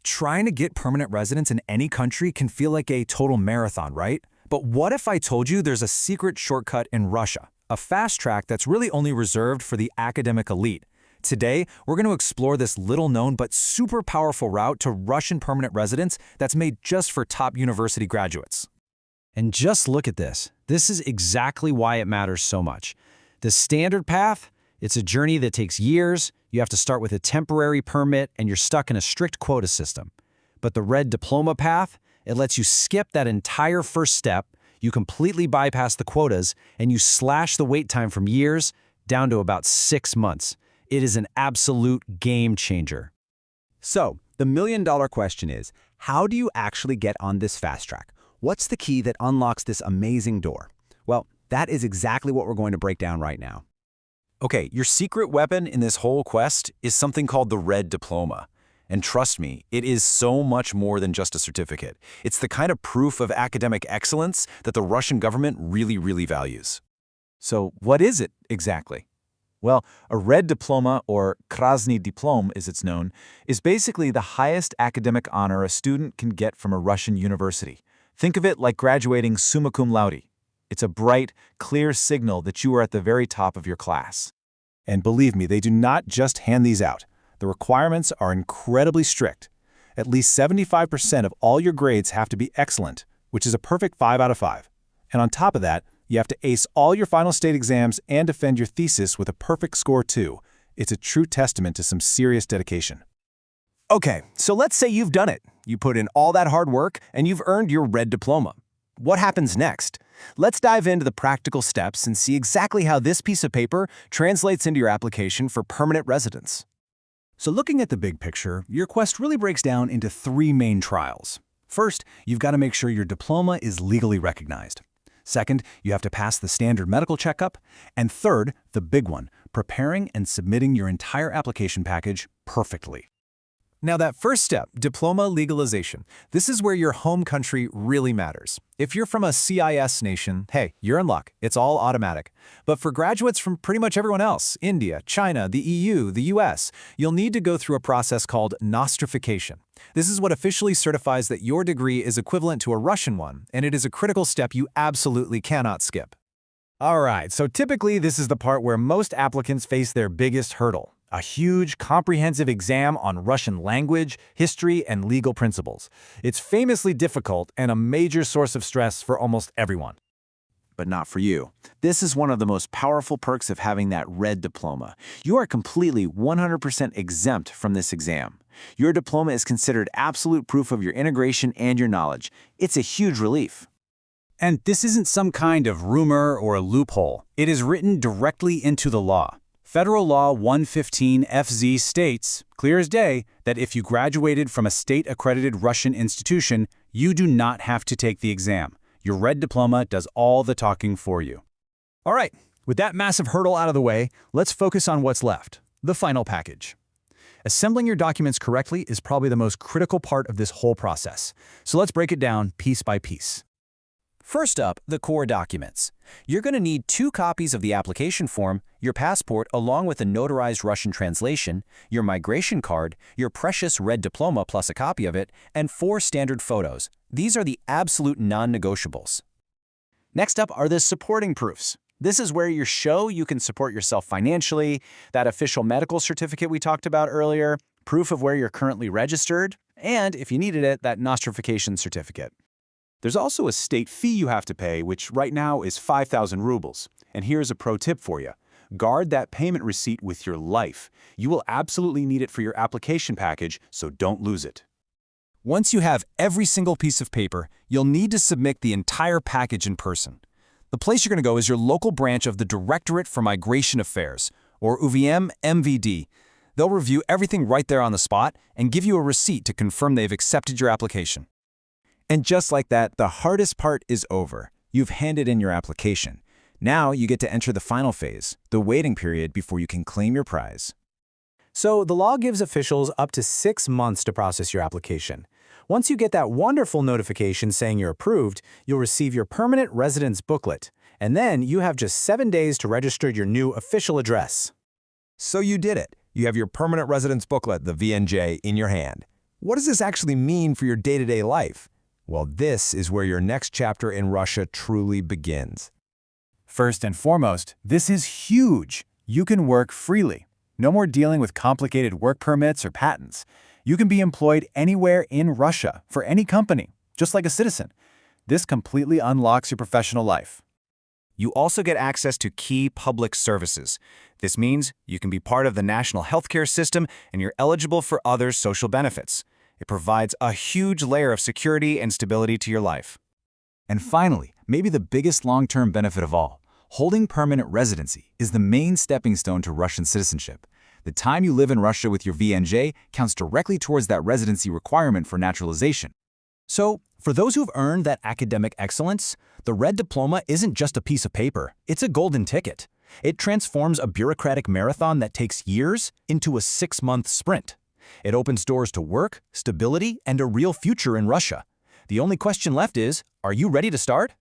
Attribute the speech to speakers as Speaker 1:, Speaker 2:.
Speaker 1: Trying to get permanent residence in any country can feel like a total marathon, right? But what if I told you there's a secret shortcut in Russia, a fast track that's really only reserved for the academic elite? Today, we're going to explore this little-known but super powerful route to Russian permanent residence that's made just for top university graduates.
Speaker 2: And just look at this. This is exactly why it matters so much. The standard path, it's a journey that takes years. You have to start with a temporary permit and you're stuck in a strict quota system. But the Red Diploma path, it lets you skip that entire first step, you completely bypass the quotas, and you slash the wait time from years down to about 6 months. It is an absolute game changer.
Speaker 3: So, the million-dollar question is, how do you actually get on this fast track? What's the key that unlocks this amazing door? Well, that is exactly what we're going to break down right now.
Speaker 1: Okay, your secret weapon in this whole quest is something called the Red Diploma. And trust me, it is so much more than just a certificate. It's the kind of proof of academic excellence that the Russian government really values. So what is it exactly? Well, a Red Diploma, or Krasny Diplom as it's known, is basically the highest academic honor a student can get from a Russian university. Think of it like graduating summa cum laude. It's a bright, clear signal that you are at the very top of your class. And believe me, they do not just hand these out. The requirements are incredibly strict. At least 75% of all your grades have to be excellent, which is a perfect 5 out of 5. And on top of that, you have to ace all your final state exams and defend your thesis with a perfect score too. It's a true testament to some serious dedication.
Speaker 4: Okay, so let's say you've done it. You put in all that hard work and you've earned your Red Diploma. What happens next? Let's dive into the practical steps and see exactly how this piece of paper translates into your application for permanent residence.
Speaker 1: So looking at the big picture, your quest really breaks down into 3 main trials. First, you've got to make sure your diploma is legally recognized. Second, you have to pass the standard medical checkup. And third, the big one, preparing and submitting your entire application package perfectly.
Speaker 4: Now that first step, diploma legalization, this is where your home country really matters. If you're from a CIS nation, hey, you're in luck. It's all automatic. But for graduates from pretty much everyone else, India, China, the EU, the US, you'll need to go through a process called nostrification. This is what officially certifies that your degree is equivalent to a Russian one, and it is a critical step you absolutely cannot skip. All right, so typically this is the part where most applicants face their biggest hurdle. A huge, comprehensive exam on Russian language, history, and legal principles. It's famously difficult and a major source of stress for almost everyone.
Speaker 3: But not for you. This is one of the most powerful perks of having that Red Diploma. You are completely 100% exempt from this exam. Your diploma is considered absolute proof of your integration and your knowledge. It's a huge relief.
Speaker 2: And this isn't some kind of rumor or a loophole. It is written directly into the law. Federal Law 115 FZ states, clear as day, that if you graduated from a state-accredited Russian institution, you do not have to take the exam. Your Red Diploma does all the talking for you.
Speaker 4: All right, with that massive hurdle out of the way, let's focus on what's left, the final package. Assembling your documents correctly is probably the most critical part of this whole process. So let's break it down piece by piece.
Speaker 5: First up, the core documents. You're going to need 2 copies of the application form, your passport along with a notarized Russian translation, your migration card, your precious Red Diploma plus a copy of it, and 4 standard photos. These are the absolute non-negotiables. Next up are the supporting proofs. This is where you show you can support yourself financially, that official medical certificate we talked about earlier, proof of where you're currently registered, and, if you needed it, that nostrification certificate.
Speaker 3: There's also a state fee you have to pay, which right now is 5,000 rubles. And here's a pro tip for you. Guard that payment receipt with your life. You will absolutely need it for your application package, so don't lose it.
Speaker 4: Once you have every single piece of paper, you'll need to submit the entire package in person. The place you're going to go is your local branch of the Directorate for Migration Affairs, or UVM MVD. They'll review everything right there on the spot and give you a receipt to confirm they've accepted your application.
Speaker 1: And just like that, the hardest part is over. You've handed in your application. Now you get to enter the final phase, the waiting period before you can claim your prize.
Speaker 4: So the law gives officials up to 6 months to process your application. Once you get that wonderful notification saying you're approved, you'll receive your permanent residence booklet. And then you have just 7 days to register your new official address.
Speaker 6: So you did it. You have your permanent residence booklet, the VNJ, in your hand.
Speaker 1: what does this actually mean for your day-to-day life? Well, this is where your next chapter in Russia truly begins.
Speaker 4: First and foremost, this is huge. You can work freely. No more dealing with complicated work permits or patents. You can be employed anywhere in Russia for any company, just like a citizen. This completely unlocks your professional life.
Speaker 6: You also get access to key public services. This means you can be part of the national healthcare system and you're eligible for other social benefits. It provides a huge layer of security and stability to your life.
Speaker 3: And finally, maybe the biggest long-term benefit of all, holding permanent residency is the main stepping stone to Russian citizenship. The time you live in Russia with your VNJ counts directly towards that residency requirement for naturalization.
Speaker 5: So, for those who've earned that academic excellence, the Red Diploma isn't just a piece of paper, it's a golden ticket. It transforms a bureaucratic marathon that takes years into a 6-month sprint. It opens doors to work, stability, and a real future in Russia. The only question left is, are you ready to start?